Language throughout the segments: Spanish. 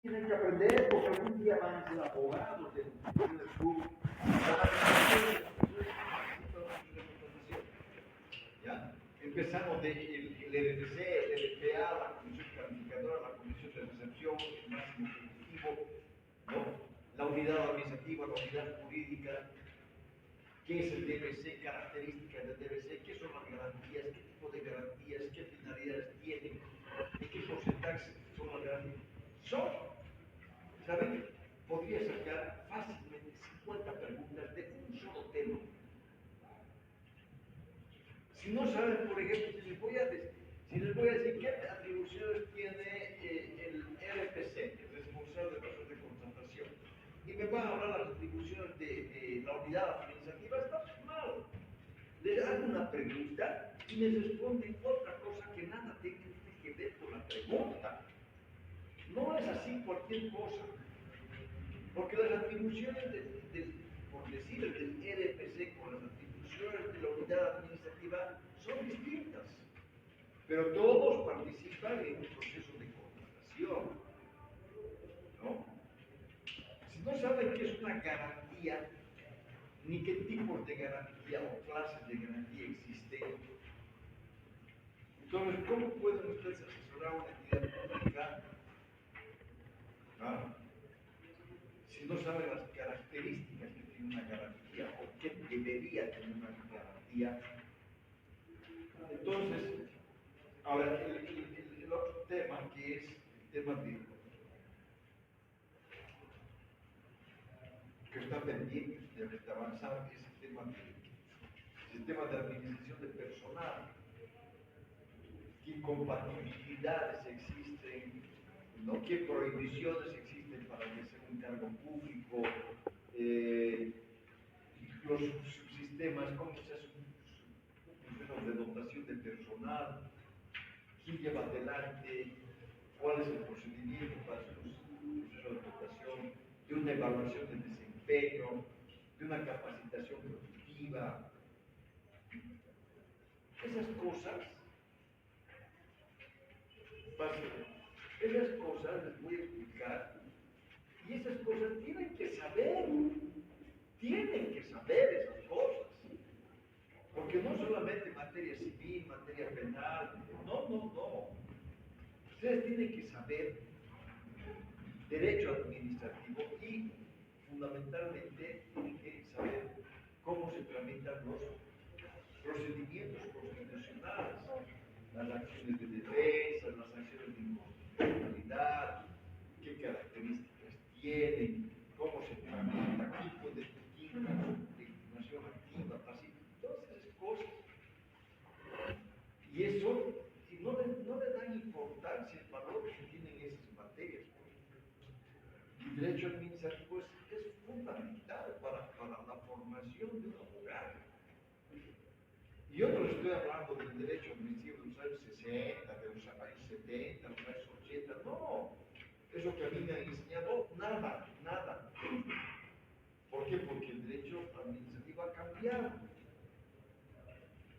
Tienen que aprender porque algún día van a ser abogados del club. ¿Ya? Empezamos de el RTC, el LPA, la comisión calificadora, la comisión de recepción, el máximo ejecutivo, ¿no? La unidad administrativa, la unidad jurídica, qué es el DBC, características del DBC, qué son las garantías, qué tipo de garantías, qué finalidades tienen, en qué porcentaje son las garantías. ¿Saben? Podría sacar fácilmente 50 preguntas de un solo tema. Si no saben, por ejemplo, si les voy a decir qué atribuciones tiene el RPC, el responsable de procesos de contratación, y me van a hablar las atribuciones de la unidad administrativa, está mal. Les hago una pregunta y me responden otra cosa que nada tiene que ver con la pregunta. No es así cualquier cosa. Porque las atribuciones por decir, del RPC con las atribuciones de la unidad administrativa son distintas. Pero todos participan en un proceso de contratación. ¿No? Si no saben qué es una garantía, ni qué tipos de garantía o clases de garantía existen, entonces, ¿cómo pueden ustedes asesorar a una entidad pública? ¿No? Si no saben las características que tiene una garantía o qué debería tener una garantía. Entonces, ahora el otro tema que es el tema que está pendiente de avanzar es el tema de administración de personal. ¿Qué incompatibilidades existen? ¿No? ¿Qué prohibiciones existen para ejercer un cargo público? Los subsistemas, cómo se hace un proceso de dotación de personal, quién lleva adelante, cuál es el procedimiento para hacer un proceso de dotación, de una evaluación de desempeño, de una capacitación productiva. Esas cosas, esas cosas les voy a explicar, y esas cosas tienen que saber esas cosas. Porque no solamente materia civil, materia penal, no. Ustedes tienen que saber derecho administrativo y fundamentalmente tienen que saber cómo se tramitan los procedimientos constitucionales, las acciones de defensa, las acciones de inconstitucionalidad, qué características tienen, cómo se tramita, qué puede pedir legitimación activa, pasiva, todas esas cosas. Y eso, si no le dan importancia, el valor que tienen esas materias. El derecho administrativo es fundamental para la formación de un abogado. Y yo no le estoy hablando del derecho administrativo de los años 60, de los años 70, de los años 80, no. Eso que a mí me han enseñado, nada. ¿Por qué? Porque el derecho administrativo ha cambiado.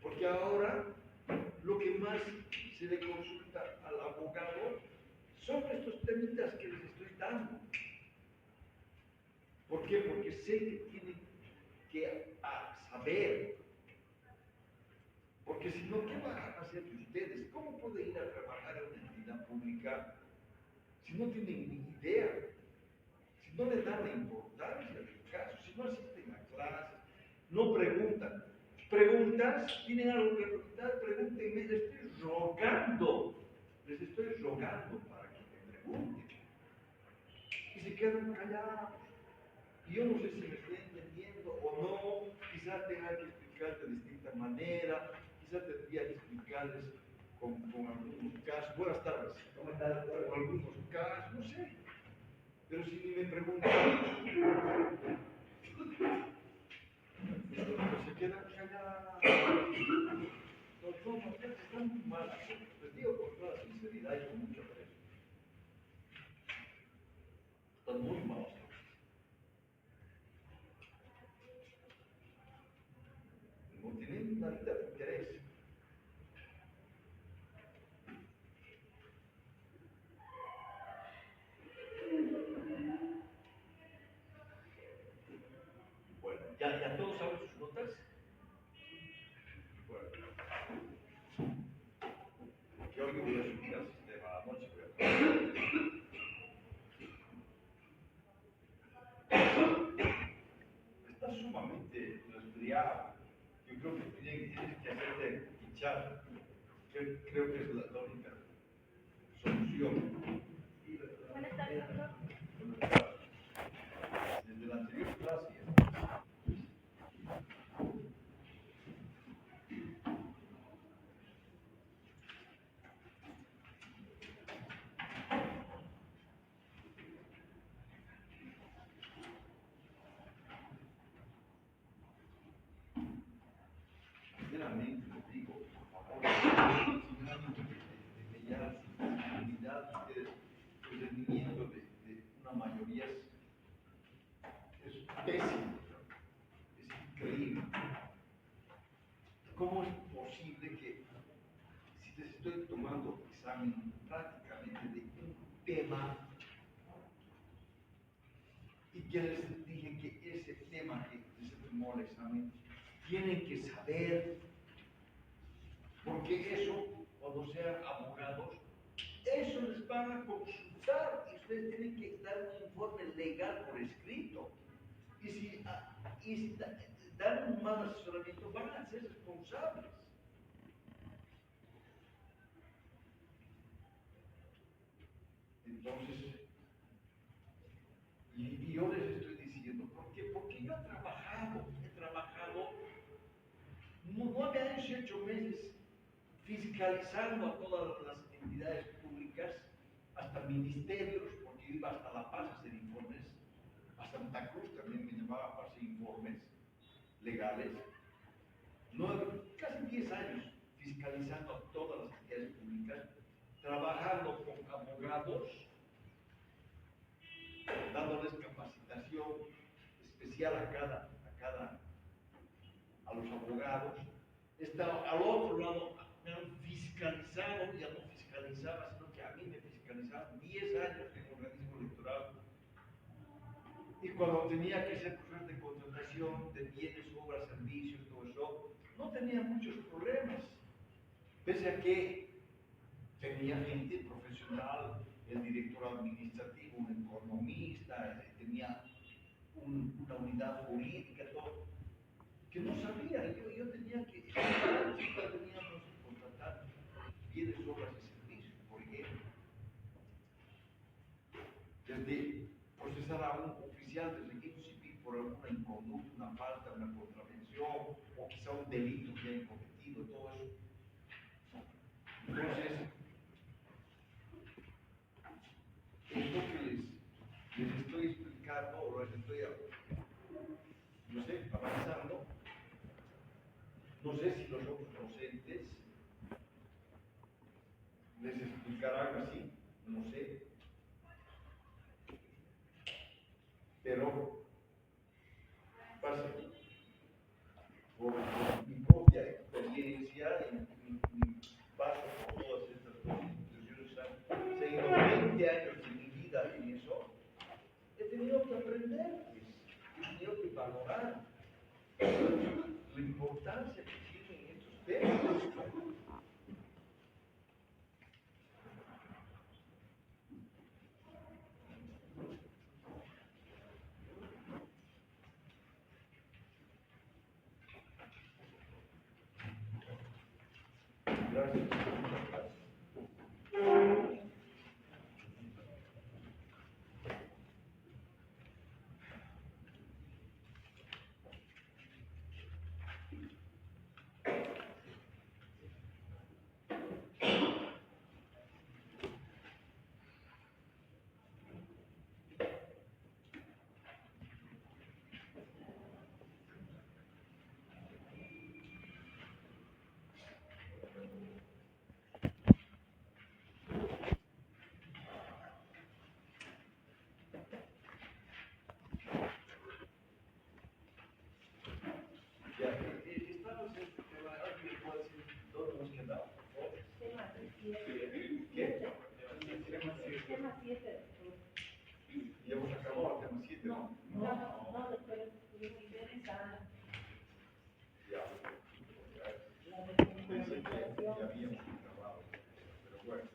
Porque ahora lo que más se le consulta al abogado son estos temitas que les estoy dando. ¿Por qué? Porque sé que tienen que saber. Porque si no, ¿qué van a hacer ustedes? ¿Cómo pueden ir a trabajar en una entidad pública si no tienen ni idea? Si no le dan la importancia del caso, si no asisten a clases, no preguntan. ¿Preguntas? ¿Tienen algo que preguntar? Pregúntenme, les estoy rogando para que me pregunten. Y se quedan callados. Y yo no sé si me estoy entendiendo o no, quizás tenga que explicar de distinta manera, quizás tendría que explicarles con algunos casos. Buenas tardes. ¿Cómo están? Con algunos casos, no sé. Pero si ni me preguntan, se quedan callados. Los ustedes están muy mal. Les digo con toda sinceridad y con mucho aprecio. Están muy malos. No tienen nada de interés. diablo. Yo creo que tienes que hacerte hinchar. Creo que es la única solución. Buenas tardes, doctor. Desde la anterior clase. Sinceramente les digo, por favor, sin ánimo de mellar su unidad, ustedes, el rendimiento de una mayoría es pésimo, es increíble. ¿Cómo es posible que si les estoy tomando examen prácticamente de un tema y que les dije que ese tema que se tomó el examen tienen que saber, porque eso, cuando sean abogados, eso les van a consultar y ustedes tienen que dar un informe legal por escrito. Y si dan un mal asesoramiento, van a ser responsables. Entonces, y yo les estoy diciendo, ¿por qué? Porque yo he trabajado 9 años y 8 meses fiscalizando a todas las entidades públicas, hasta ministerios, porque yo iba hasta La Paz a hacer informes, a Santa Cruz también me llevaba para hacer informes legales, casi 10 años fiscalizando a todas las entidades públicas, trabajando con abogados, dándoles capacitación especial a los abogados. Estaba al otro lado, me han fiscalizado, ya no fiscalizaba, sino que a mí me fiscalizaban 10 años en el organismo electoral. Y cuando tenía que hacer procesos de contratación de bienes, obras, servicios, todo eso, no tenía muchos problemas. Pese a que tenía gente profesional, el director administrativo, un economista, tenía una unidad jurídica, todo, que no sabía, yo tenía que, teníamos que contratar bienes, obras y servicios, por ejemplo, desde procesar a un oficial del registro civil por alguna inconducta, una falta, una contravención, o quizá un delito que hayan cometido, todo eso. Entonces, esto que les estoy explicando, o les estoy, no sé, avanzando, no sé si los otros docentes les explicarán así, no sé, pero pasa por mi propia experiencia y mi paso por todas estas dos instituciones, seguido 20 años de mi vida en eso, he tenido que aprender, pues, he tenido que valorar la importancia que tienen estos temas. Gracias. Ya, estamos en este tema, alguien puede decir dónde hemos quedado. Tema 7. ¿Qué? Tema 7. Ya hemos acabado el tema 7, ¿no? No, doctor, estoy interesada. Ya. La Pensé que ya descentralización. habíamos acabado, pero bueno.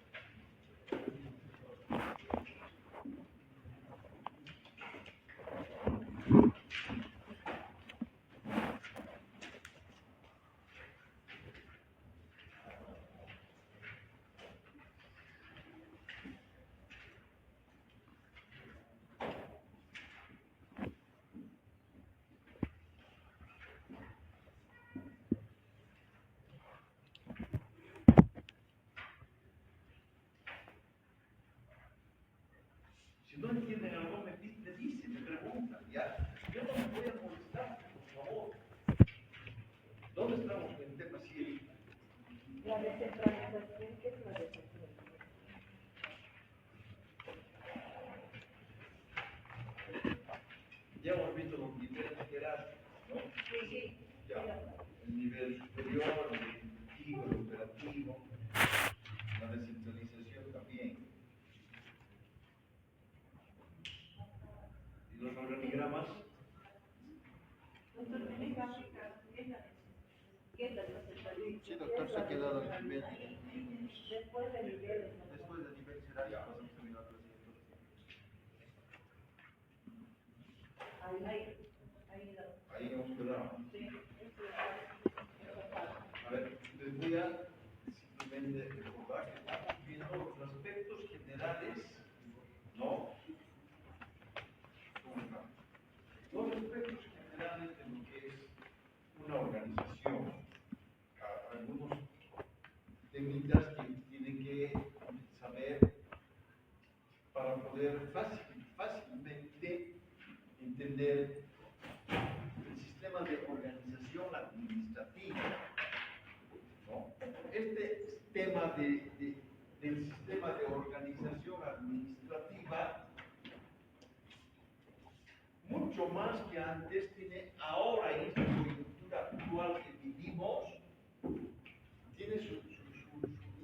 entienden algo, me dicen, me preguntan, ¿ya? Yo no me voy a molestar, por favor. ¿Dónde estamos en el tema 7? La descentralización, ¿qué es la descentralización? Ya hemos visto los niveles jerárquicos, ¿no? Sí. Ya. El nivel superior, el ejecutivo, el operativo, la descentralización también. ¿Y los organigramas? Los organigramas, ¿qué es la descentralización? Sí, doctor, se ha quedado en nivel. Después de niveles. Después del nivel jerárquico pasamos a mirar los siguientes. Ahí hemos quedado. Sí, A ver, les voy a simplemente recordar que estamos viendo los aspectos generales, ¿no? ¿Cómo están? Los aspectos generales de lo que es una organización. Algunos temitas que tienen que saber para poder fácilmente entender el sistema de organización administrativa, ¿no? Este tema del sistema de organización administrativa, mucho más que antes, tiene ahora en esta coyuntura actual que vivimos, tiene su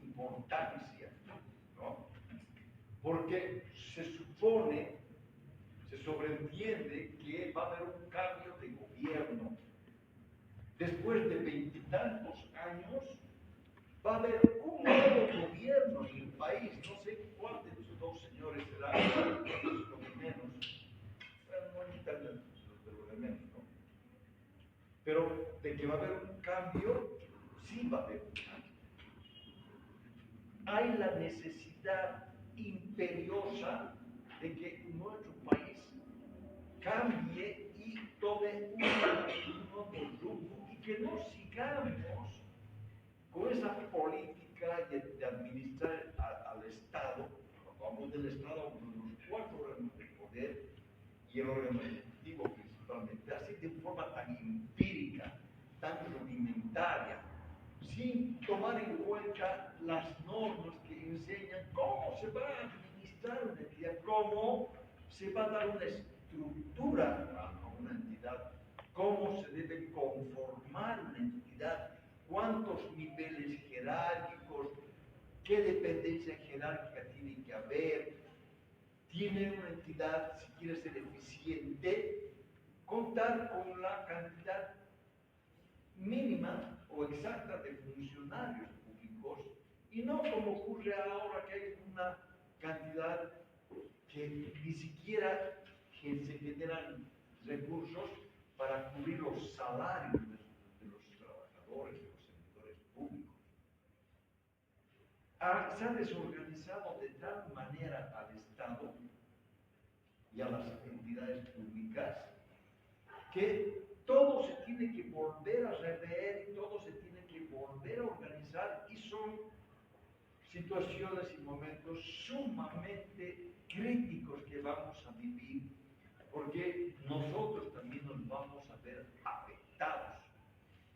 importancia, ¿no? Porque se supone, se sobreentiende que va a haber un cambio de gobierno. Después de 20 y tantos años, va a haber un nuevo gobierno en el país. No sé cuál de estos dos señores será, lo de menos. Bueno, no necesitan lo de menos, ¿no? Pero de que va a haber un cambio, sí va a haber un cambio. Hay la necesidad imperiosa de que nuestro país cambie y tome un nuevo rumbo y que no sigamos con esa política de administrar al Estado. Cuando hablamos del Estado, hablamos de los 4 órganos de poder y el órgano ejecutivo principalmente, así de forma tan empírica, tan rudimentaria, sin tomar en cuenta las normas que enseñan cómo se va a administrar una entidad, cómo se va a dar una estructura a una entidad, cómo se debe conformar una entidad, cuántos niveles jerárquicos, qué dependencia jerárquica tiene que haber. Tiene una entidad, si quiere ser eficiente, contar con la cantidad mínima o exacta de funcionarios públicos y no como ocurre ahora que hay una cantidad que ni siquiera se generan recursos para cubrir los salarios de los trabajadores, de los servidores públicos. Se ha desorganizado de tal manera al Estado y a las entidades públicas que todo se tiene que volver a rever y todo se tiene que volver a organizar y son situaciones y momentos sumamente críticos que vamos a vivir porque nosotros también nos vamos a ver afectados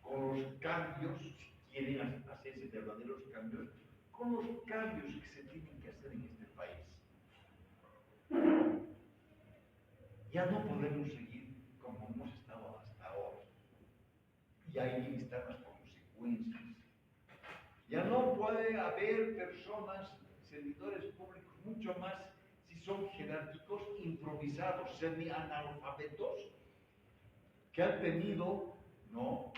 con los cambios, si quieren hacerse verdaderos cambios, con los cambios que se tienen que hacer en este país. Ya no podemos seguir como hemos estado hasta ahora. Y ahí están las consecuencias. Ya no puede haber personas, servidores públicos, mucho más si son jerárquicos, improvisados, semi-analfabetos, que han tenido, ¿no?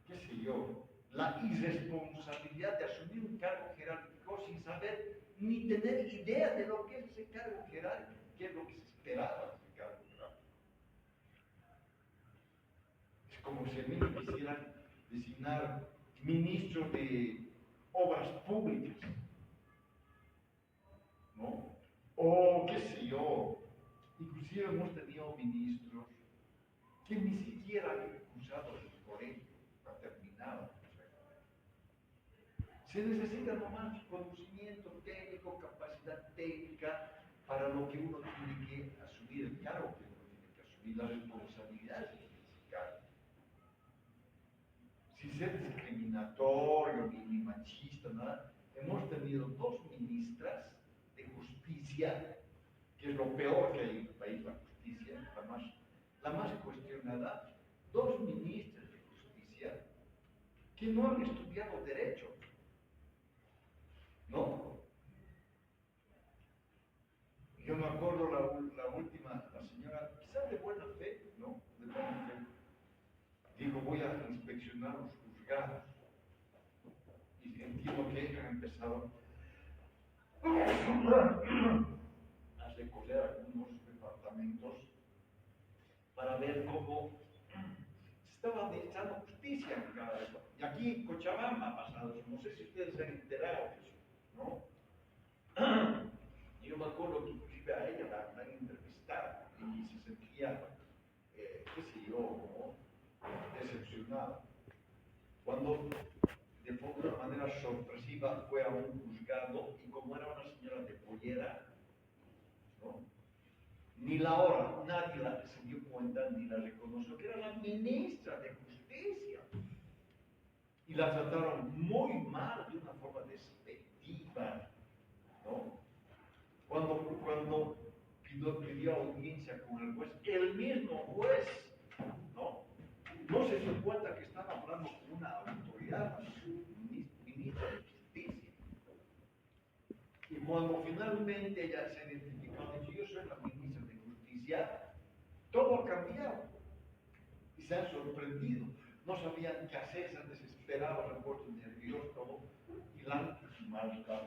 ¿Qué sé yo? La irresponsabilidad de asumir un cargo jerárquico sin saber ni tener idea de lo que es ese cargo jerárquico, qué es lo que se esperaba de ese cargo jerárquico. Es como si a mí me quisieran designar ministro de obras públicas, ¿no? O qué sé yo, inclusive hemos tenido ministros que ni siquiera han cursado el colegio, han terminado. Se necesita nomás conocimiento técnico, capacidad técnica, para lo que uno tiene que asumir el cargo que uno tiene que asumir, las responsabilidades que tiene ese cargo. Sin ser discriminatorio ni machista, nada, hemos tenido dos ministras de justicia, que es lo peor que hay en el país, la justicia, la más cuestionada, dos ministras de justicia que no han estudiado derecho, ¿no? Yo me acuerdo la última, la señora, quizás de buena fe, ¿no? De buena fe, dijo, voy a inspeccionar los juzgados. Y entiendo que ellos han empezado a recorrer algunos departamentos para ver cómo se estaba administrando justicia en cada vez. Y aquí en Cochabamba ha pasado eso, no sé si ustedes se han enterado de eso, ¿no? Yo me acuerdo que inclusive a ella la han entrevistado y se sentía, qué sé yo, ¿no? Decepcionada. Cuando de una manera sorpresiva fue a un juzgado y como era una señora de pollera, ¿no? Ni la hora, nadie se dio cuenta ni la reconoció, que era la ministra de Justicia. Y la trataron muy mal, de una forma despectiva, ¿no? Cuando pidió audiencia con el juez, el mismo juez, ¿no? No se dio cuenta que estaba hablando con una autoridad, ministra de Justicia. Y cuando finalmente ella se identificó, dijo, yo soy la ministra de Justicia, todo ha cambiado. Y se han sorprendido. No sabían qué hacer, se han desesperado, se han puesto nerviosos, todo, y la han marcado.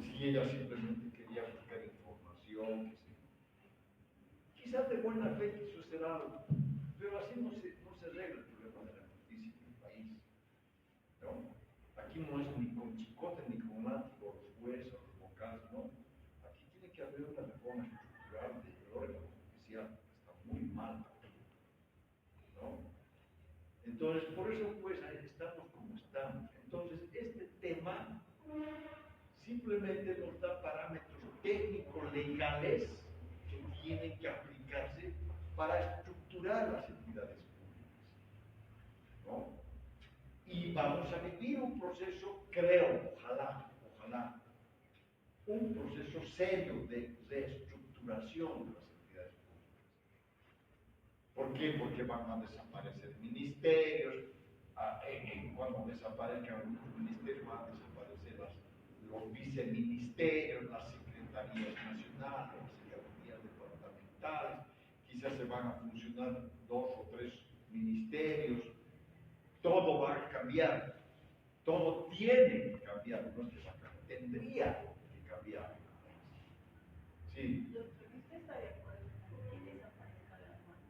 Si ella simplemente quería buscar información, quizás de buena fe quiso hacer algo, pero así no se arregla el problema de la justicia en el país, ¿no? Aquí no es ni con chicote ni con látigo los jueces, los vocales, no. Aquí tiene que haber una reforma estructural del órgano judicial, está muy mal, ¿no? Entonces, por eso pues ahí estamos como estamos. Entonces, este tema simplemente nos da parámetros técnico-legales que tienen que aplicarse para estructurar las entidades públicas, ¿no? Y vamos a vivir un proceso, creo, ojalá, un proceso serio de reestructuración de las entidades públicas. ¿Por qué? Porque van a desaparecer ministerios, cuando desaparezcan algunos ministerios van a desaparecer los viceministerios, las secretarías nacionales, las secretarías departamentales, quizás se van a funcionar 2 o 3 ministerios, todo va a cambiar, todo tiene que cambiar, no es que va a cambiar, tendría que cambiar. Sí. Doctor, ¿usted está de acuerdo con que desaparezca la mano?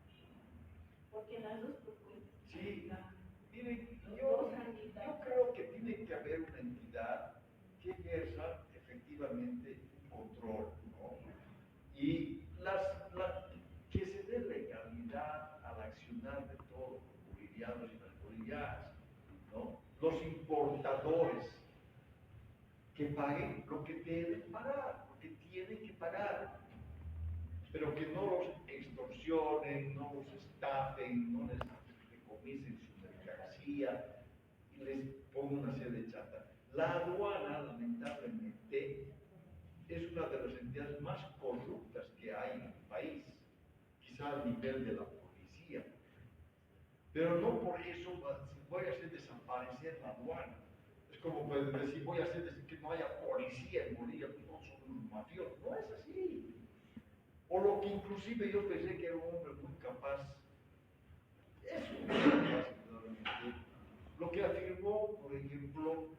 Porque las dos propuestas. Sí, miren, yo creo que tiene que haber una entidad que ejerza efectivamente un control, ¿no? Y que se dé legalidad al accionar de todos los bolivianos y las bolivianas, ¿no? Los importadores que paguen lo que deben pagar, lo que tienen que pagar, pero que no los extorsionen, no los estafen, no les decomisen su mercancía y les pongan una serie de chata. La aduana, lamentablemente, es una de las entidades más corruptas que hay en el país, quizá a nivel de la policía. Pero no por eso voy a hacer desaparecer la aduana. Es como decir, voy a hacer que no haya policía en Bolivia, no son unos mafiosos. No es así. O lo que inclusive yo pensé que era un hombre muy capaz, es un hombre capaz, realmente. Lo que afirmó, por ejemplo,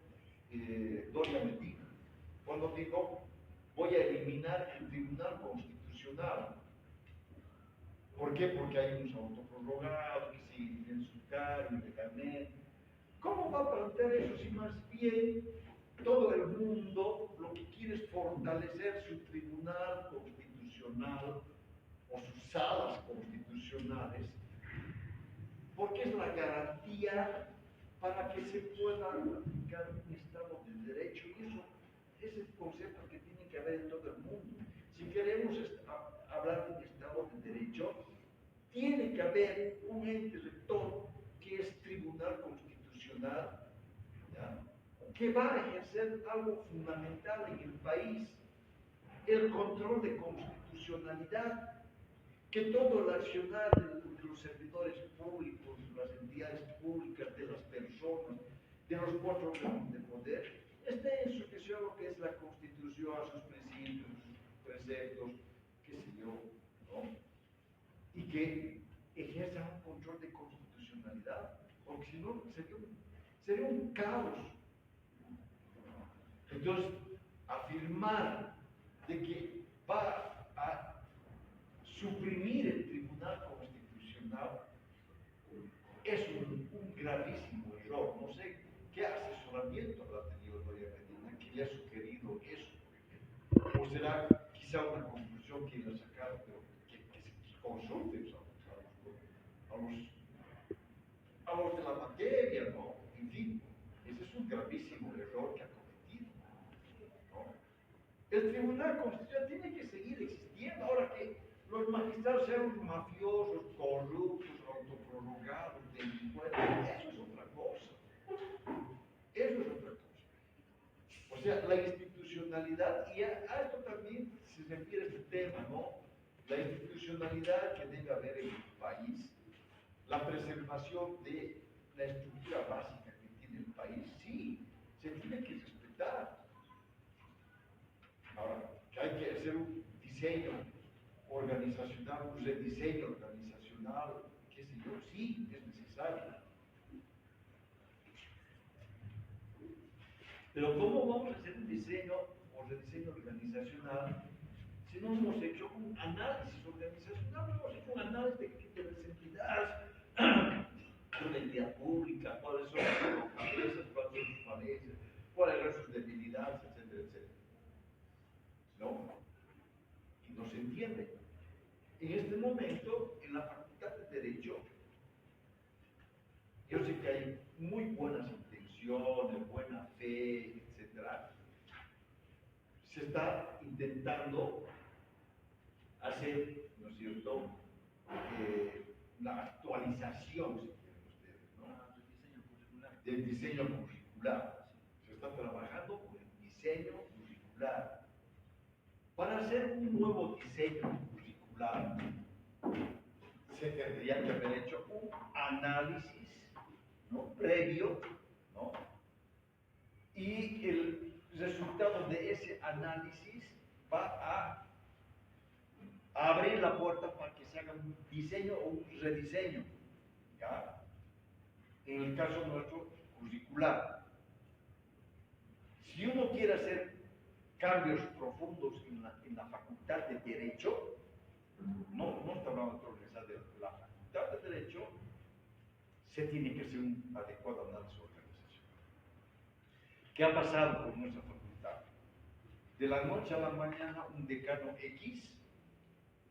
Doria Medina, cuando dijo, voy a eliminar el Tribunal Constitucional. ¿Por qué? Porque hay unos autoprorrogados que siguen en su cargo ilegalmente. ¿Cómo va a plantear eso si más bien todo el mundo lo que quiere es fortalecer su Tribunal Constitucional o sus salas constitucionales? Porque es la garantía para que se pueda aplicar un Estado de Derecho y eso es el concepto que tiene que haber en todo el mundo. Si queremos hablar de un Estado de Derecho, tiene que haber un ente rector que es Tribunal Constitucional, ¿ya?, que va a ejercer algo fundamental en el país, el control de constitucionalidad, que todo el accionar de los servidores públicos, de las entidades públicas, de las personas, de los cuatro órganos de poder, esté en sujeción a lo que es la Constitución, a sus principios, sus preceptos, qué sé yo, ¿no? Y que ejerzan un control de constitucionalidad, porque si no sería un caos. Entonces, afirmar de que va a suprimir el Tribunal Constitucional es un gravísimo error. No sé qué asesoramiento habrá tenido Doña Medina que le ha sugerido eso, por ejemplo. O será quizá una conclusión que la sacaron, pero que se consulte a los de la materia, ¿no? En fin, ese es un gravísimo error que ha cometido, ¿no? El Tribunal Constitucional tiene que seguir existiendo, ahora que los magistrados sean mafiosos, corruptos, autoprolongados, delincuentes, eso es otra cosa. Eso es otra cosa. O sea, la institucionalidad, y a esto también se refiere el tema, ¿no? La institucionalidad que debe haber en el país, la preservación de la estructura básica que tiene el país, sí, se tiene que respetar. Ahora, hay que hacer un diseño organizacional, un rediseño organizacional, qué sé yo, sí, es necesario. Pero ¿cómo vamos a hacer un diseño o rediseño organizacional si no hemos hecho un análisis organizacional? No hemos hecho un análisis de las entidades, de una entidad pública, cuáles son sus fortalezas, cuáles son sus falencias, cuáles son sus debilidades, etcétera, etcétera. ¿No? Y no se entiende. En este momento, en la Facultad de Derecho, yo sé que hay muy buenas intenciones, buena fe, etcétera. Se está intentando hacer, ¿no es cierto?, la actualización, si quieren ustedes, ¿no?, del diseño curricular. Se está trabajando con el diseño curricular. Para hacer un nuevo diseño curricular, se tendría que haber hecho un análisis, ¿no?, previo, ¿no?, y el resultado de ese análisis va a abrir la puerta para que se haga un diseño o un rediseño, ¿ya?, en el caso nuestro curricular. Si uno quiere hacer cambios profundos en la Facultad de Derecho, no está hablando de organizar de la Facultad de Derecho, se tiene que hacer un adecuado análisis organizacional. ¿Qué ha pasado con nuestra facultad? De la noche a la mañana, un decano X,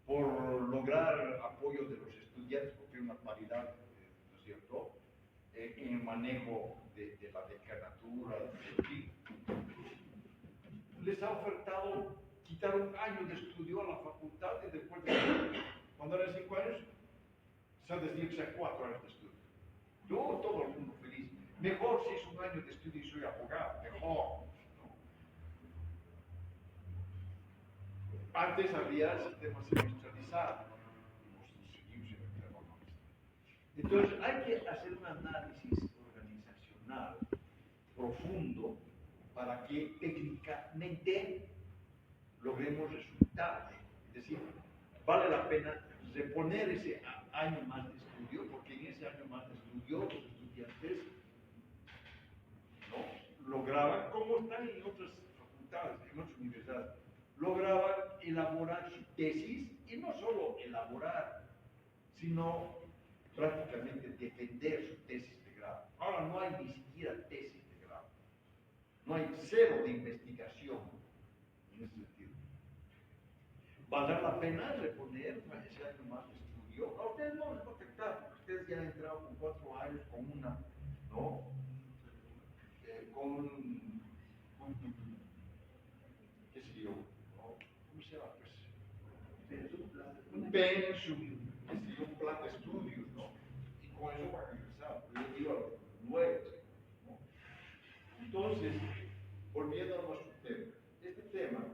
por lograr apoyo de los estudiantes, porque hay una paridad, ¿no es cierto?, en el manejo de la decanatura, en fin, les ha ofertado quitar un año de estudio a la facultad y después de, cuando eran 5 años, se han decidido que sean 4 años de estudio. Yo, todo el mundo feliz. Mejor si es un año de estudio y soy abogado, mejor. ¿No? Antes había sistemas semestralizados, ¿no? Seguimos en el tema. Entonces, hay que hacer un análisis organizacional profundo para que técnicamente logremos resultados. Es decir, vale la pena reponer ese año más de estudio, porque en ese año más de estudio los estudiantes, ¿no?, lograban, como están en otras facultades, en otras universidades, lograban elaborar su tesis, y no solo elaborar, sino prácticamente defender su tesis de grado. Ahora no hay ni siquiera tesis de grado, no hay cero de investigación en ese sentido. ¿Valdrá la pena reponer ese año más de estudio? A ustedes no les va a afectar, porque ustedes ya han entrado con 4 años con una, ¿no?, con sé yo, ¿no? ¿Cómo se llama? Pues, un pensum, un plan de estudios, ¿no? Y con eso van a ingresar, yo digo a los nuevos, ¿no? Entonces, volviendo a nuestro tema, este tema,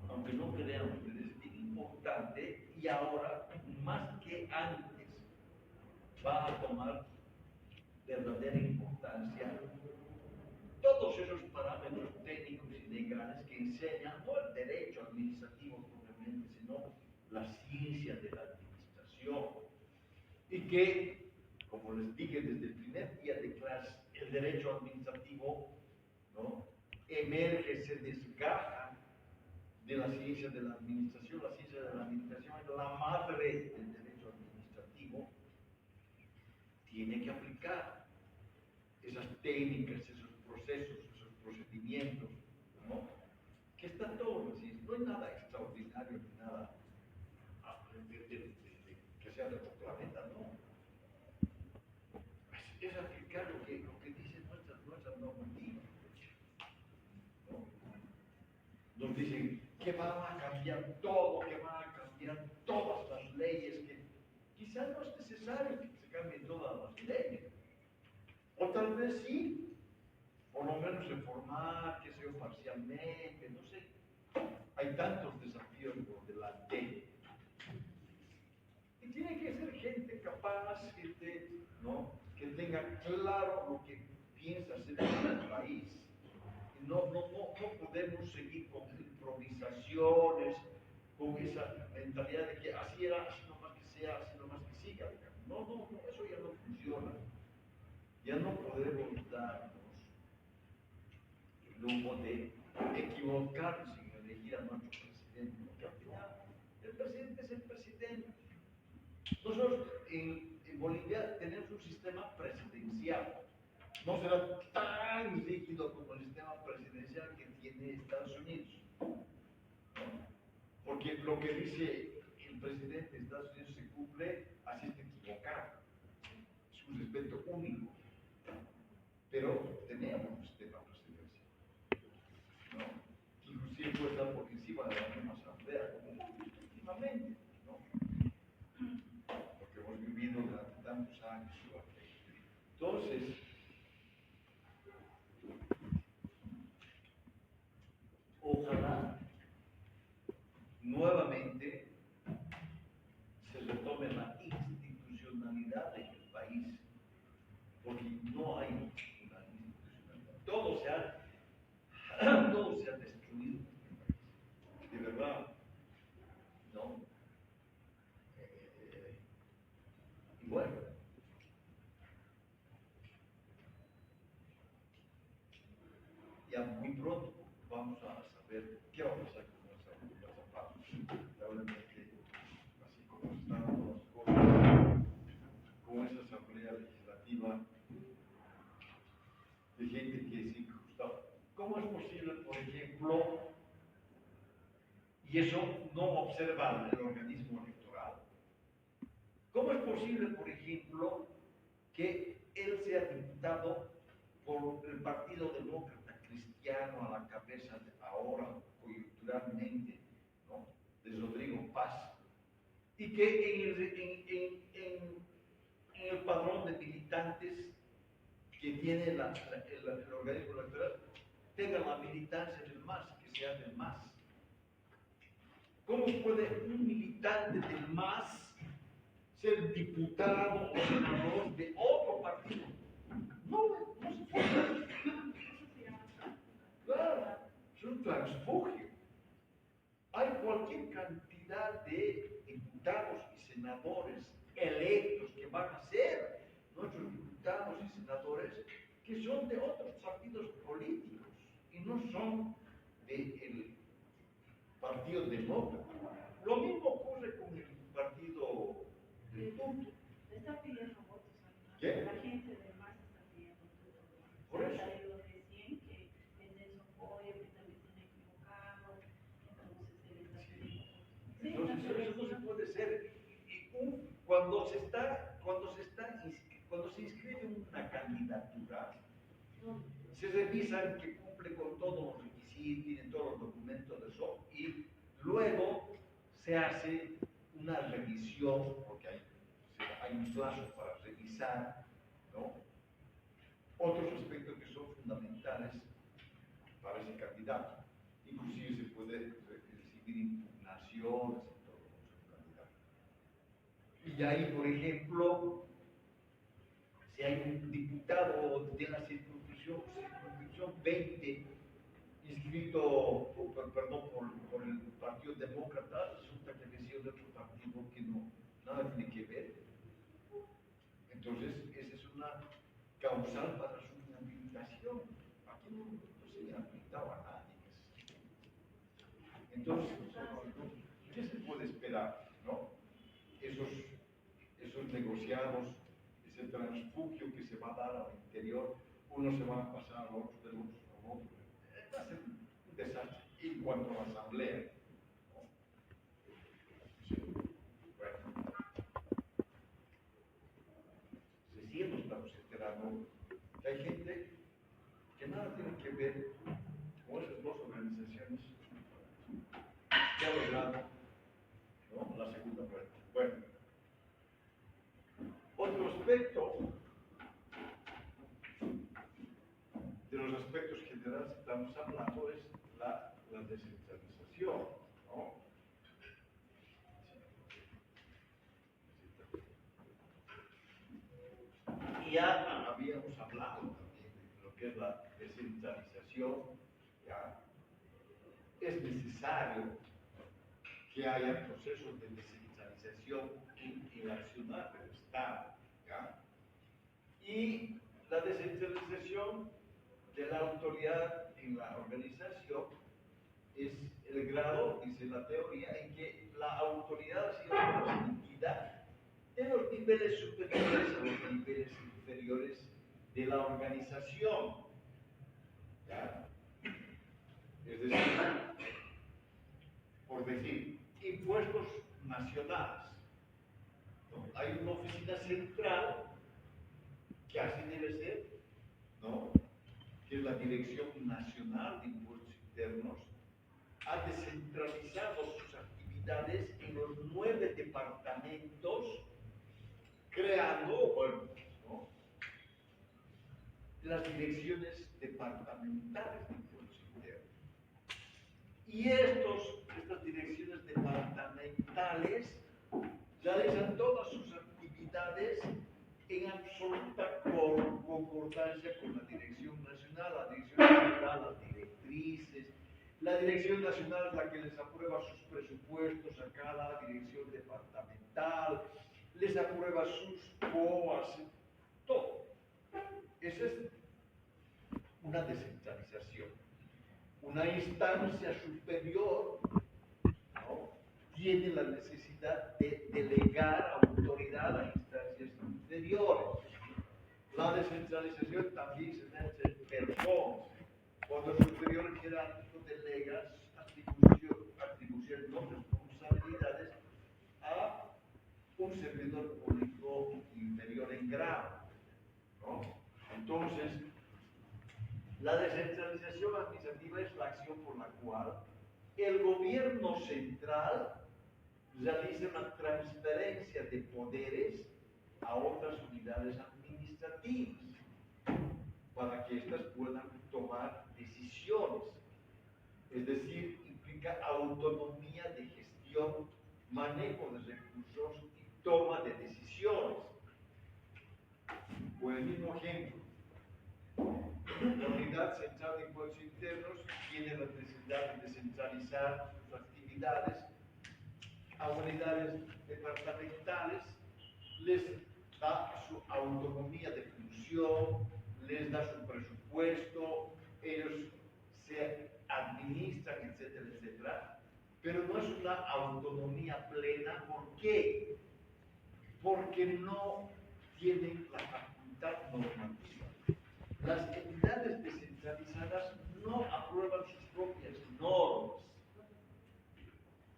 aunque no crean ustedes, es importante y ahora, más que antes, va a tomar verdadera importancia todos esos parámetros técnicos y legales que enseñan no el derecho administrativo propiamente, sino la ciencia de la administración. Y que, como les dije desde el primer día de clase, el derecho administrativo, ¿no?, emerge, se desgaja de la ciencia de la administración. La ciencia de la administración es la madre del derecho administrativo. Tiene que aplicar esas técnicas, esos procesos, esos procedimientos, ¿no?, que están todos así. No hay nada extraordinario ni nada que sea de otro planeta, no. Es aplicar lo que dicen nuestras normativas, ¿no? Nos dicen que van a cambiar todo, que van a cambiar todas las leyes, que quizás no es necesario que se cambien todas las leyes. O tal vez sí, por lo menos reformar, que sea parcialmente, no sé. Hay tantos desafíos por delante. Y tiene que ser gente capaz, gente, ¿no?, que tenga claro lo que piensa hacer en el país. Y no podemos seguir con improvisaciones, con esa mentalidad de que así era, así nomás que sea, así nomás que siga. No, eso ya no funciona. Ya no podemos darnos el lujo de equivocarnos en elegir a nuestro presidente, porque al final el presidente es el presidente. Nosotros en Bolivia tenemos un sistema presidencial. No será tan rígido como el sistema presidencial que tiene Estados Unidos, ¿no? Porque lo que dice el presidente de Estados Unidos se cumple, así está equivocado. Es un respeto único. Pero tenemos un sistema presidencial, ¿no?, inclusive puede estar por encima de la misma asamblea, como últimamente, ¿no?, porque hemos vivido durante tantos años. Entonces, ojalá nuevamente se retome la institucionalidad en el país, porque no hay una institucionalidad. Todo se ha destruido en este país, de verdad, ¿no? Y bueno, ya muy pronto vamos a saber qué va a pasar con nuestra parte. Probablemente, así como están las cosas, con esa asamblea legislativa de gente que es injusta. ¿Cómo es posible, por ejemplo, y eso no observa el organismo electoral? ¿Cómo es posible, por ejemplo, que él sea diputado por el Partido Demócrata Cristiano a la cabeza ahora, coyunturalmente, ¿no?, de Rodrigo Paz, y que en el padrón de militantes que tiene el organismo electoral tenga la militancia del MAS, que sea del MAS? ¿Cómo puede un militante del MAS ser diputado o senador de otro partido? No se puede. Claro, es un transfugio. Hay cualquier cantidad de diputados y senadores electos que van a ser nuestros diputados y senadores que son de otros partidos políticos y no son del Partido Demócrata. Lo mismo ocurre con el partido del Punto. Está pidiendo votos. ¿Qué? La gente de más está pidiendo votos. Por eso. Ha salido recién que el Nelson Pollo, que también se ha equivocado, entonces él está pidiendo votos. Entonces, eso no se puede ser. Cuando se inscribe una candidatura, se revisan que cumple con todos los Luego se hace una revisión, porque hay un plazo para revisar, ¿no?, otros aspectos que son fundamentales para ese candidato. Inclusive se puede recibir impugnaciones y todo contra un candidato. Y ahí, por ejemplo, si hay un diputado de la circunscripción 20 inscrito, por el Partido Demócrata, resulta que decía de otro partido que no, nada tiene que ver. Entonces, esa es una causal para su inhabilitación. Aquí no se inhabilitaba a nadie. Entonces, ¿qué se puede esperar, no? Esos negociados, ese transfugio que se va a dar al interior, unos se van a pasar a otros, de unos a otros. Va a ser un desastre en cuanto a la asamblea, ¿no? Sí. Bueno, recién nos estamos enterando que hay gente que nada tiene que ver con esas dos organizaciones que ha logrado, ¿no?, la segunda vuelta. Bueno, otro aspecto de los aspectos generales que estamos hablando es la descentralización, ¿no? Y ya habíamos hablado también de lo que es la descentralización. ¿Ya? Es necesario que haya procesos de descentralización en el accionar del Estado. ¿Ya? Y la descentralización de la autoridad en la organización es el grado, dice la teoría, en que la autoridad ha sido transmitida de los niveles superiores a los niveles inferiores de la organización. ¿Ya? Es decir, por decir, impuestos nacionales. ¿No? Hay una oficina central que así debe ser, ¿no?, que es la Dirección Nacional de Impuestos Internos, ha descentralizado sus actividades en los 9 departamentos, creando, bueno, ¿no?, las direcciones departamentales de impuestos internos. Y estas direcciones departamentales realizan todas sus actividades en absoluta concordancia con la Dirección Nacional. La Dirección Nacional da las directrices, la Dirección Nacional es la que les aprueba sus presupuestos a cada dirección departamental, les aprueba sus COAs, todo. Esa es una descentralización. Una instancia superior, ¿no?, tiene la necesidad de delegar autoridad a instancias inferiores. La descentralización también se da entre personas. Cuando el superior jerárquico delega atribuciones, no responsabilidades a un servidor público inferior en grado, ¿no? Entonces, la descentralización administrativa es la acción por la cual el gobierno central realiza una transferencia de poderes a otras unidades administrativas para que éstas puedan tomar decisiones. Es decir, implica autonomía de gestión, manejo de recursos y toma de decisiones. Por el mismo ejemplo, la Unidad Central de Impuestos Internos tiene la necesidad de descentralizar sus actividades a unidades departamentales, les da su autonomía de función, les da su presupuesto, ellos se administran, etcétera, etcétera, pero no es una autonomía plena. ¿Por qué? Porque no tienen la facultad normativa. Las entidades descentralizadas no aprueban sus propias normas.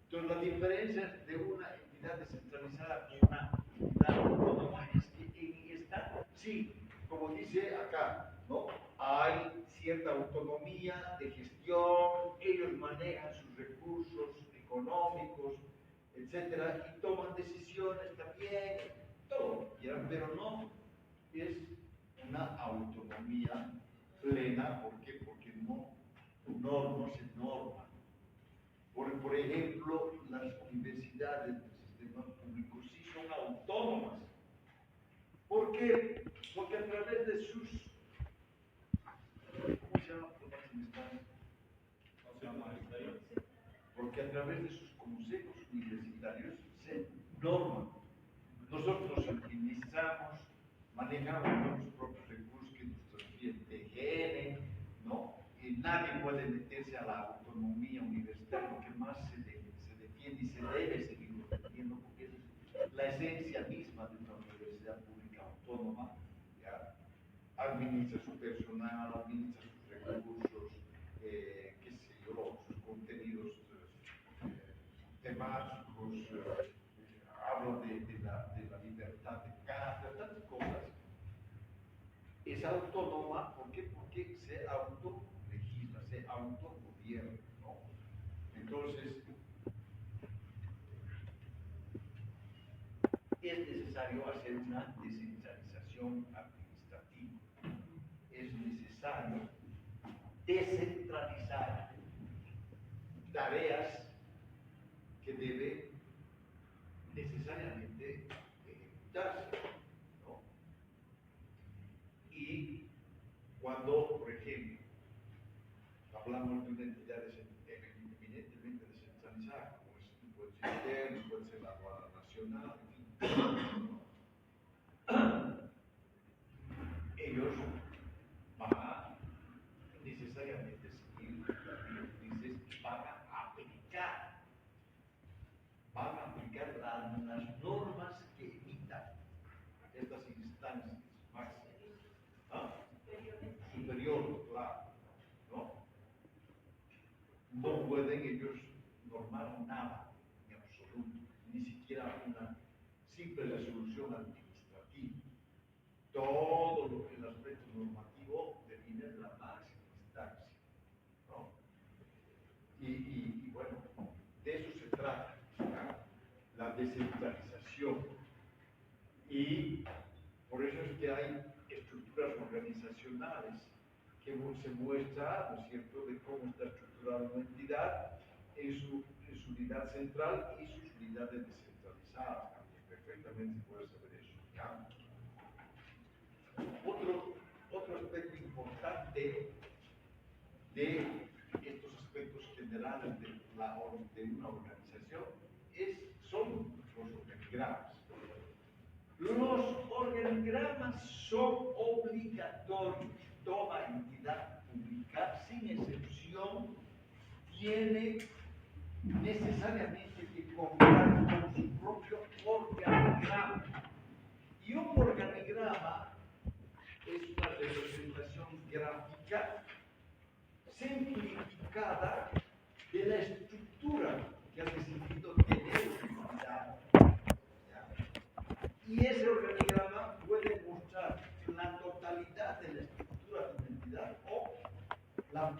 Entonces, la diferencia de una entidad descentralizada con una entidad autónoma es que en esta, sí, como dice acá, ¿no?, hay cierta autonomía de gestión, ellos manejan sus recursos económicos, etcétera, y toman decisiones también, todo, ¿ya? Pero no es una autonomía plena. ¿Por qué? Porque no se norma. Por ejemplo, las universidades del sistema público sí son autónomas. ¿Por qué? Porque a través de sus, ¿cómo se llama? Porque a través de sus consejos universitarios se norman. Nosotros administramos, manejamos nuestros propios recursos que nos transfiere TGN, ¿no? Y nadie puede meterse a la autonomía universitaria, lo que más se defiende y se debe seguir defendiendo, porque es la esencia misma de una universidad pública autónoma. ¿Ya? Administra su personal, administra sus recursos, qué sé yo, sus contenidos temáticos, habla de la libertad de cátedra, tantas cosas. Es autónoma, ¿por qué? Porque se autolegisla, se autogobierna, ¿no? Entonces, es necesario hacer una descentralización administrativa. Es necesario descentralizar tareas que debe necesariamente ejecutarse, ¿no? Y cuando, por ejemplo, hablamos de una entidad eminentemente descentralizada, como es, puede ser interno, puede ser la Guardia Nacional, ellos van a necesariamente seguir las directrices y van a aplicar las normas que emitan estas instancias máximas, ¿ah? Superior, claro, ¿no? No pueden ellos normar nada en absoluto, ni siquiera una simple resolución administrativa. Todo lo que el aspecto normativo define en la máxima instancia, ¿no? Y bueno, de eso se trata, ¿no? La descentralización. Y por eso es que hay estructuras organizacionales que se muestra, ¿no es cierto?, de cómo está estructurada una entidad en su unidad central y sus unidades descentralizadas. También perfectamente se puede saber eso, ¿ya? Otro aspecto importante de estos aspectos generales de una organización son los organigramas. Los organigramas son obligatorios. Toda entidad pública, sin excepción, tiene necesariamente que contar con su propio organigrama. Y un organigrama es una representación gráfica simplificada de la estructura que ha decidido tener una entidad. Y ese organigrama puede mostrar la totalidad de la estructura de una entidad o la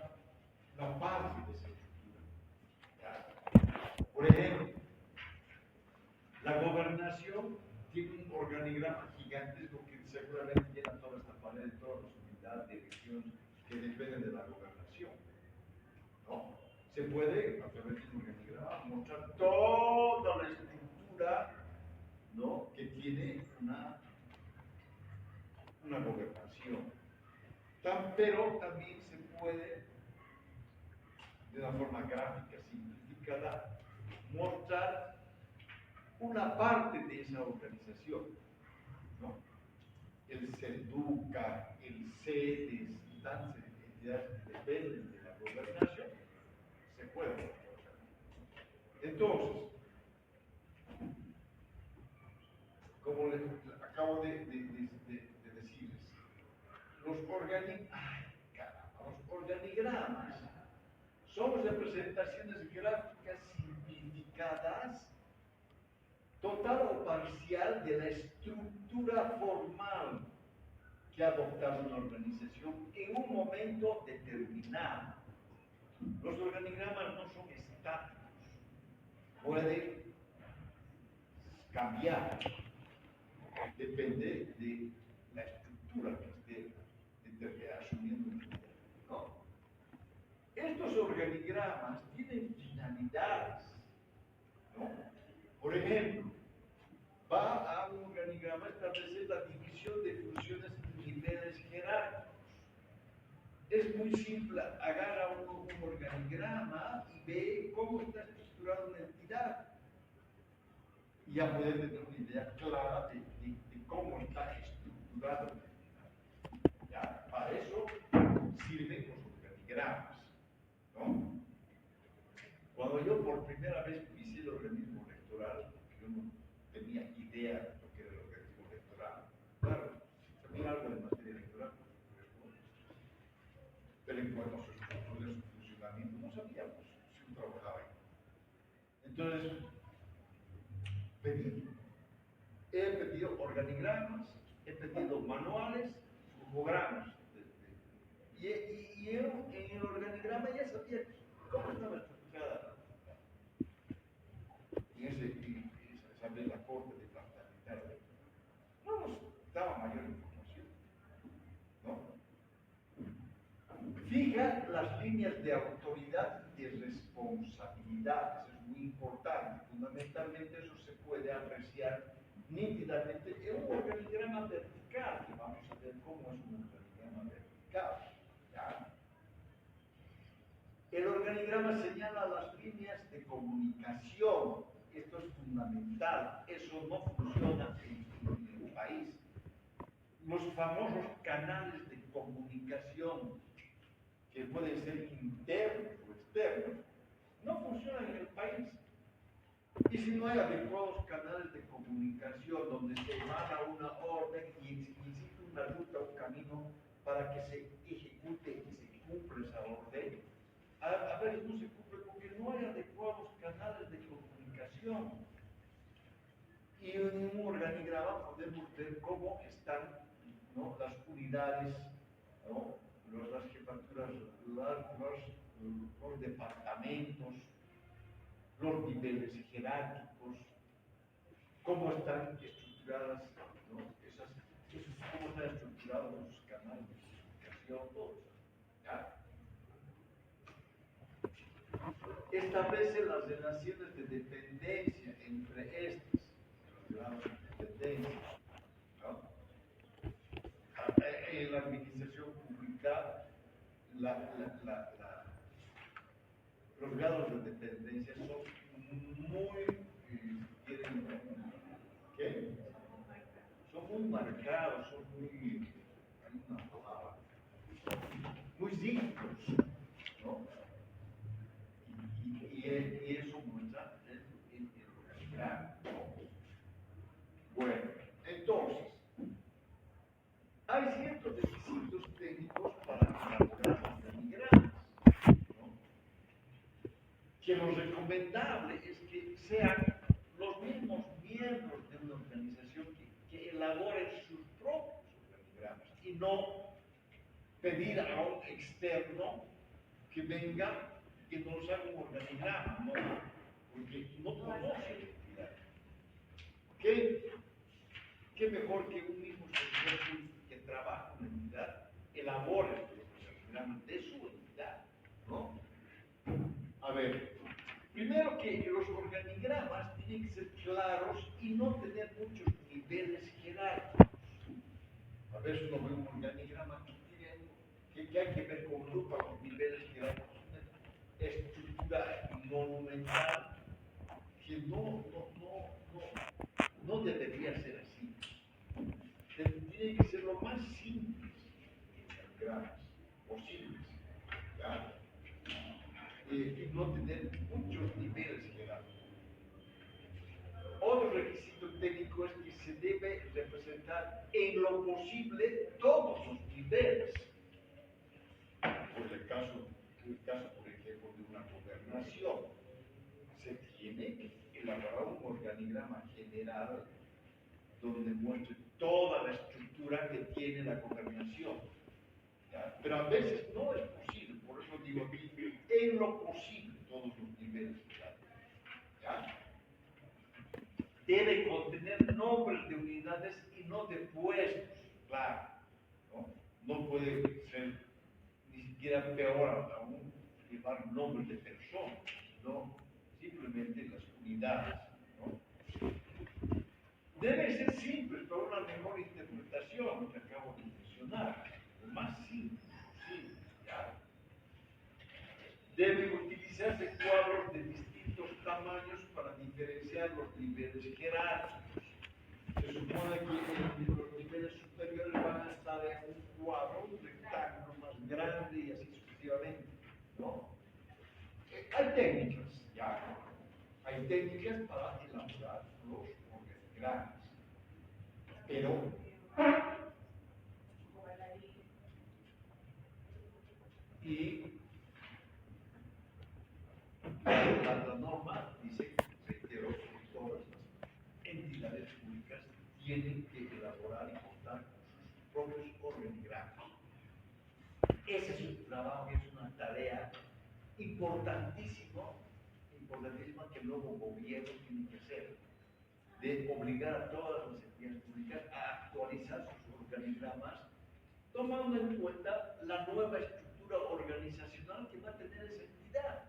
parte de esa estructura. ¿Ya? Por ejemplo, la gobernación tiene un organigrama gigantesco que seguramente llena toda esta pared, todas las unidades, direcciones que dependen de la gobernación, ¿no? Se puede, a través de un organigrama, mostrar toda la estructura, ¿no?, que tiene una gobernación. Pero también se puede, de una forma gráfica simplificada, mostrar una parte de esa organización, ¿no? El CEDUCA, el CEDES y tantas entidades que dependen de la gobernación, se puede mostrar. Entonces, como les acabo de decirles, los organigramas son representaciones gráficas simplificadas, total o parcial, de la estructura formal que ha adoptado una organización en un momento determinado. Los organigramas no son estáticos, pueden cambiar. Depende de la estructura que esté asumiendo el líder, ¿no? Estos organigramas tienen finalidades, ¿no? Por ejemplo, va a un organigrama a establecer la división de funciones en niveles jerárquicos. Es muy simple, agarra un organigrama y ve cómo está estructurada una entidad. Y ya puede tener una idea clara de cómo está estructurada una entidad. Ya, para eso sirven los organigramas, ¿no? Cuando yo por primera vez pisé el organismo electoral, yo no tenía idea de lo que era el organismo electoral. Claro, sabía algo de materia electoral, pero en cuanto a su estructura, su funcionamiento, no sabíamos si uno trabajaba ahí. Entonces, he pedido organigramas, he pedido manuales, flujogramas. Y en el organigrama ya sabía cómo estaba estructurada. Y esa vez la corte departamental no nos daba mayor información, ¿no? Fija las líneas de autoridad y de responsabilidad, eso es muy importante. Fundamentalmente eso se puede apreciar nítidamente en un organigrama vertical, que vamos a ver cómo es un organigrama vertical. ¿Ya? El organigrama señala las líneas de comunicación. Esto es fundamental. Eso no funciona en el país. Los famosos canales de comunicación, que pueden ser internos o externos, no funcionan en el país. Y si no hay adecuados canales de comunicación donde se emana una orden y existe una ruta, un camino para que se ejecute y se cumpla esa orden, a veces no se cumple porque no hay adecuados canales de comunicación. Y en un organigrama podemos ver cómo están, ¿no?, las unidades, ¿no?, las jefaturas, los departamentos, los niveles jerárquicos, cómo están estructuradas, ¿no?, cómo están estructurados los canales de comunicación, todo eso. ¿Ya? Establece las relaciones de dependencia entre estos, los grados de dependencia, ¿no? En la administración pública, los grados de dependencia son muy, ¿qué? Son muy marcados, son muy, hay una palabra, muy distintos, ¿no? Y eso muestra el organigrama. Bueno, entonces, hay ciertos requisitos técnicos para elaborar organigramas, ¿no? Que lo recomendable es que sean los mismos miembros de una organización que elaboren sus propios organigramas y no pedir a un externo que venga y que nos haga un organigrama, ¿no? Porque no conoce la entidad. ¿Qué mejor que un mismo servidor público que trabaja en la entidad elabore los organigramas de su entidad, ¿no? A ver, primero que los organigramas tienen que ser claros y no tener muchos niveles jerárquicos. A veces uno ve un organigrama que hay que ver con lupa los niveles jerárquicos, una estructura monumental que no debería ser así. Tiene que ser lo más simples organigramas posibles, ¿ya? Y no tener muchos niveles jerárquicos. Otro requisito técnico es que se debe representar en lo posible todos los niveles. Por el caso, por ejemplo, de una gobernación, se tiene que elaborar un organigrama general donde muestre toda la estructura que tiene la gobernación. ¿Ya? Pero a veces no es posible, por eso digo aquí, en lo posible todos los niveles. ¿Ya? debe contener nombres de unidades y no de puestos, claro, ¿no? No puede ser ni siquiera peor aún llevar nombres de personas, ¿no? Simplemente las unidades, ¿no? Debe ser simple para una mejor interpretación que acabo de mencionar, lo más simple posible, ¿ya? Deben utilizarse cuadros de distintos tamaños para diferenciar los niveles jerárquicos. Se supone que los niveles superiores van a estar en un cuadro, un rectángulo más grande y así sucesivamente, ¿no? Hay técnicas, ya. Hay técnicas para elaborar los organigramas. Pero y la norma dice, reitero, que todas las entidades públicas tienen que elaborar y contar con sus propios organigramas. Ese es un trabajo, es una tarea importantísima que el nuevo gobierno tiene que hacer, de obligar a todas las entidades públicas a actualizar sus organigramas, tomando en cuenta la nueva estructura organizacional que va a tener esa entidad.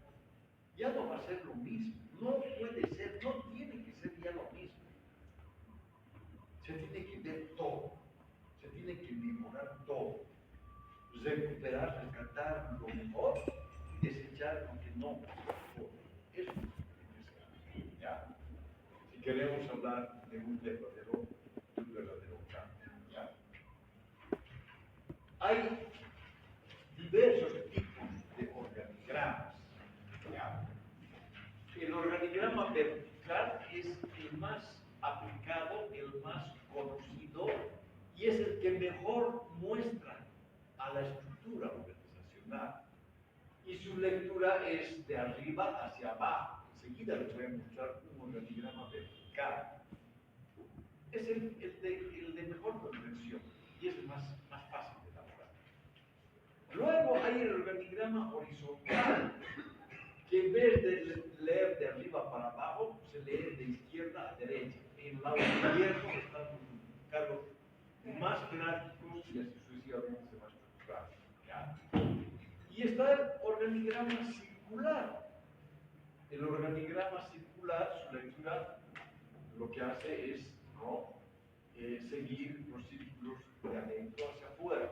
Ya no va a ser lo mismo, no puede ser, no tiene que ser ya lo mismo. Se tiene que ver todo, se tiene que mejorar todo, recuperar, rescatar lo mejor y desechar lo que no mejor. Eso es lo que tiene que ser, ¿ya? Si queremos hablar de un verdadero cambio, ¿ya? Hay diversos tipos de organigramas, ¿ya? El organigrama vertical es el más aplicado, el más conocido y es el que mejor muestra a la estructura organizacional. Y su lectura es de arriba hacia abajo. Enseguida les voy a mostrar un organigrama vertical. Es el de mejor comprensión y es el más fácil de elaborar. Luego hay el organigrama horizontal, que en vez de leer de arriba para abajo, se lee de izquierda a derecha. En el lado izquierdo están los cargos más jerárquicos y así sucesivamente se va estructurando. Y está el organigrama circular. El organigrama circular, su lectura, lo que hace es, ¿no?, seguir los círculos de adentro hacia afuera.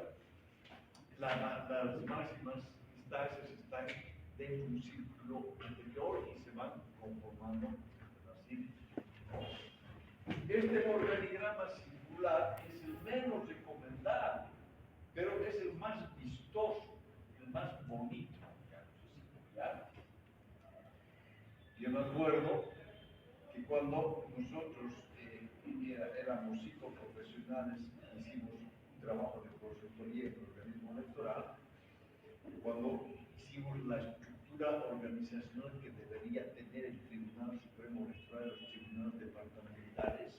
Las máximas instancias están dentro de un círculo interior y se van conformando así. Este organigrama circular es el menos recomendable, pero es el más vistoso, el más bonito. ¿Ya? Yo me acuerdo que cuando nosotros éramos psicoprofesionales, hicimos un trabajo de consultoría en el organismo electoral, cuando hicimos la estructura organizacional que debería tener el Tribunal Supremo Electoral y los tribunales departamentales,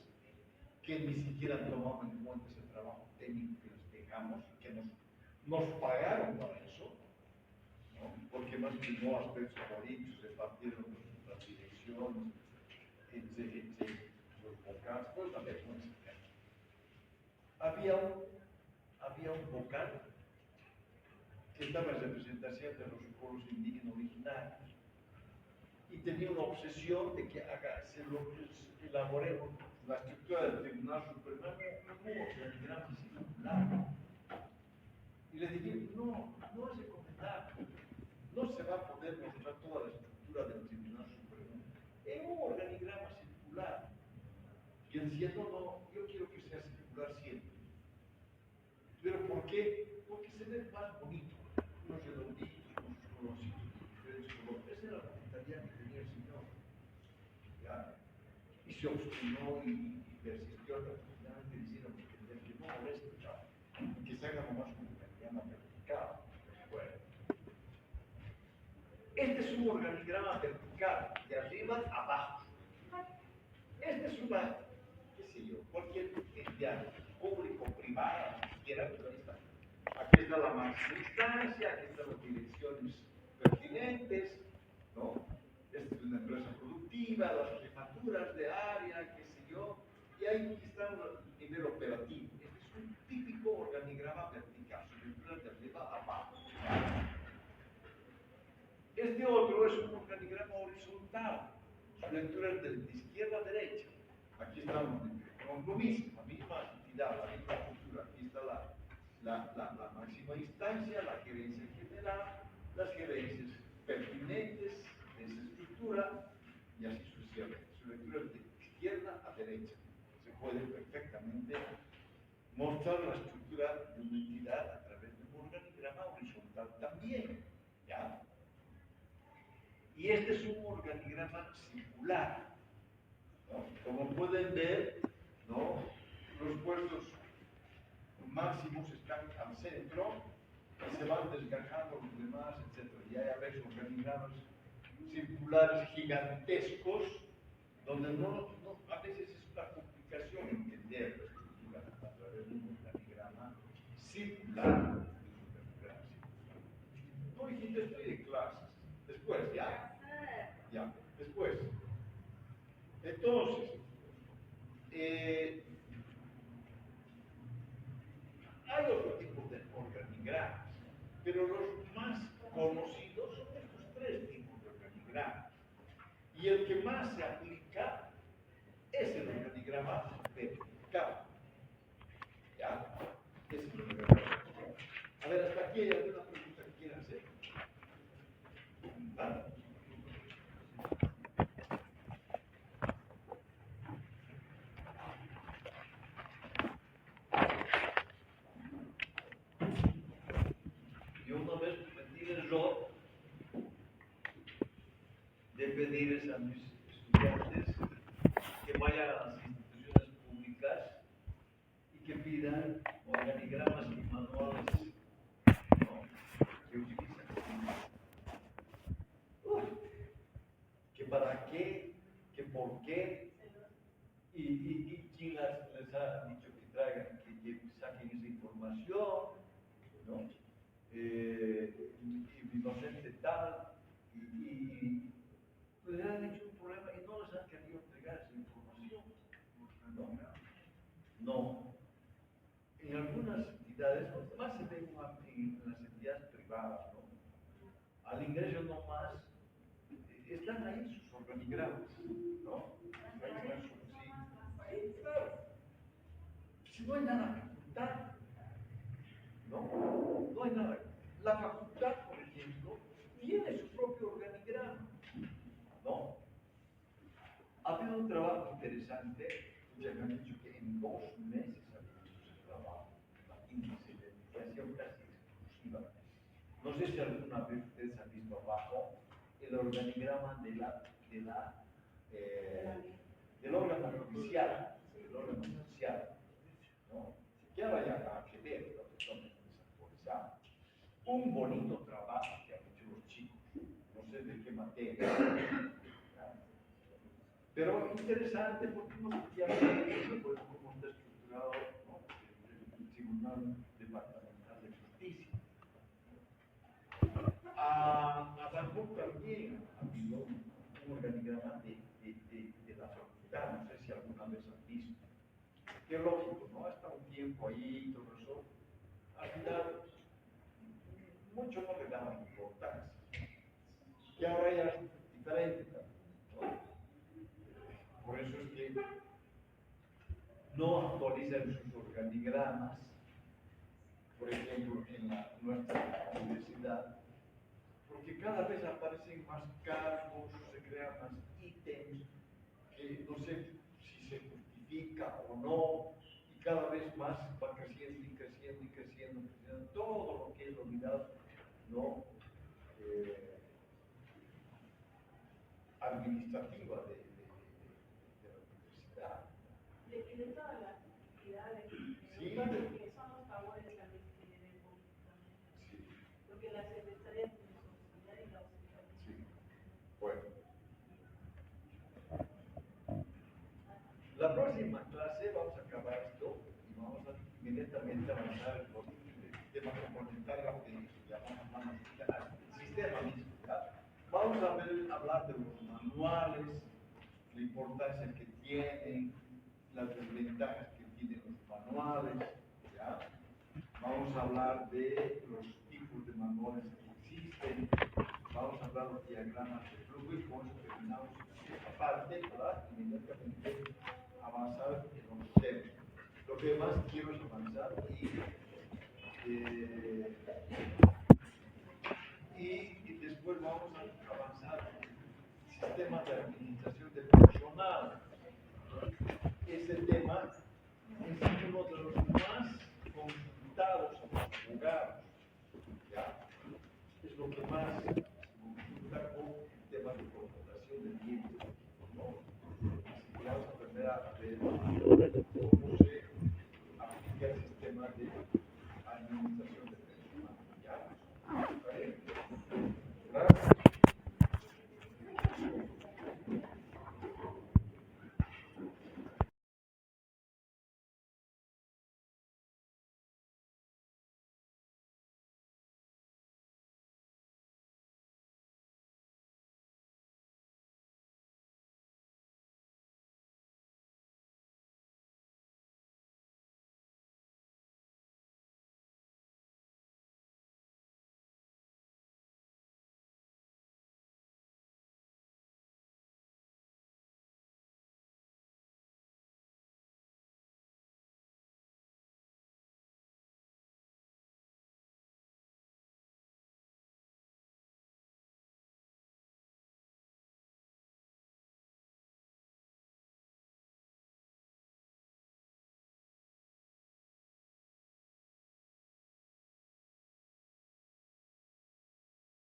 que ni siquiera tomaban en cuenta ese trabajo técnico que les dejamos, que nos pagaron para eso, ¿no? Porque más que no aspectos políticos se partieron las direcciones, entre los vocales, pues también había un vocal que estaba en representación de los pueblos indígenas originarios y tenía una obsesión de que elaboremos la estructura del Tribunal Supremo como organigrama circular. Y le dije, no es recomendable, no se va a poder mostrar toda la estructura del Tribunal Supremo en un organigrama circular. Y él decía, no, yo quiero que sea circular siempre. ¿Pero por qué? Porque se ve más bonito, unos redonditos, unos colorcitos, diferentes colores. Esa era la mentalidad que tenía el señor. ¿Ya? Y se obstinó y persistió hasta que finalmente le hicieron entender que no moleste, chavo, que se haga nomás un organigrama vertical. Bueno, este es un organigrama vertical, de arriba a abajo. Esta es una, qué sé yo, cualquier entidad público-privada, quiera, pero ahí está. Aquí está la máxima instancia, aquí están las direcciones pertinentes, ¿no? Esta es una empresa productiva, las jefaturas de área, qué sé otro es un organigrama horizontal. Su lectura es de izquierda a derecha. Aquí estamos con lo mismo, la misma entidad, la misma estructura. Aquí está la máxima instancia, la gerencia general, las gerencias pertinentes de esa estructura y así sucesivamente. Su lectura es de izquierda a derecha. Se puede perfectamente mostrar la estructura de una entidad a través de un organigrama horizontal también. ¿Ya? Y este es un organigrama circular, ¿no? Como pueden ver, ¿no? Los puestos máximos están al centro y se van desgajando los demás, etc. Y hay a veces organigramas circulares gigantescos donde a veces es una complicación entender la estructura a través de un organigrama circular. No dijiste, estoy en clases. Después, ya. Ya, después. Entonces, hay otro tipo de organigramas, pero los más conocidos son estos tres tipos de organigramas. Y el que más se aplica es el organigrama vertical. ¿Ya? Es el organigrama vertical. A ver, hasta aquí hay alguna pregunta que quieran hacer. ¿Vale? Yo una vez cometí el error de pedirles a mis estudiantes que vayan a las instituciones públicas y que pidan organigramas y manuales, ¿no?, que utilizan. Que para qué, que por qué, y quién les ha dicho que traigan, que saquen esa información, ¿no? Y no sé qué tal, y les han hecho un problema y no les han querido entregar esa información. No. En algunas entidades, más se ve en las entidades privadas, ¿no? Al ingreso nomás, están ahí sus organigramas, ¿no? Sí, claro. Si no hay nada que ocultar, ¿no? No hay nada. La facultad, por ejemplo, tiene su propio organigrama, ¿no? Ha habido un trabajo interesante, ya me han dicho que en 2 meses ha habido ese trabajo, imagínense, de investigación casi exclusiva. No sé si alguna vez ustedes han visto abajo el organigrama del órgano judicial, ¿no? Que ahora ya nada que ver, lo que son desactualizados. Un bonito trabajo que han hecho los chicos, no sé de qué materia. Pero interesante porque no se entiende cómo está estructurado, ¿no?, el Tribunal Departamental de Justicia. A Bangkok también ha habido un organigrama de la facultad, no sé si alguna vez han visto. Qué lógico, ¿no? Ha estado un tiempo ahí, todo eso. Al final, mucho no le daban importancia. Que ahora ya es diferente también, ¿no? Por eso es que no actualizan sus organigramas, por ejemplo, en nuestra universidad, porque cada vez aparecen más cargos, se crean más ítems, que no sé si se justifica o no, y cada vez más va creciendo y creciendo y creciendo, creciendo todo lo que es la unidad, ¿no?, administrativa de la universidad. De todas las actividades, Sí. que son los favores también que le den públicamente. Sí. Porque la secretaría tiene su responsabilidad y la auxiliar. Sí. Bueno. La próxima clase vamos a acabar esto y vamos a inmediatamente avanzar en los temas complementarios que llamamos el sistema mismo, ¿ya? Vamos a hablar de los manuales, la importancia que tienen, las desventajas que tienen los manuales, ¿ya? Vamos a hablar de los tipos de manuales que existen, vamos a hablar los diagramas de flujo y con eso terminamos esta parte para inmediatamente avanzar en otro tema. Lo que más quiero es avanzar y después vamos a avanzar en el sistema de administración de personal. Este tema es uno de los más consultados en los abogados. ¿Ya? Es lo que más se consulta con el tema de contratación de tiempo, ¿no?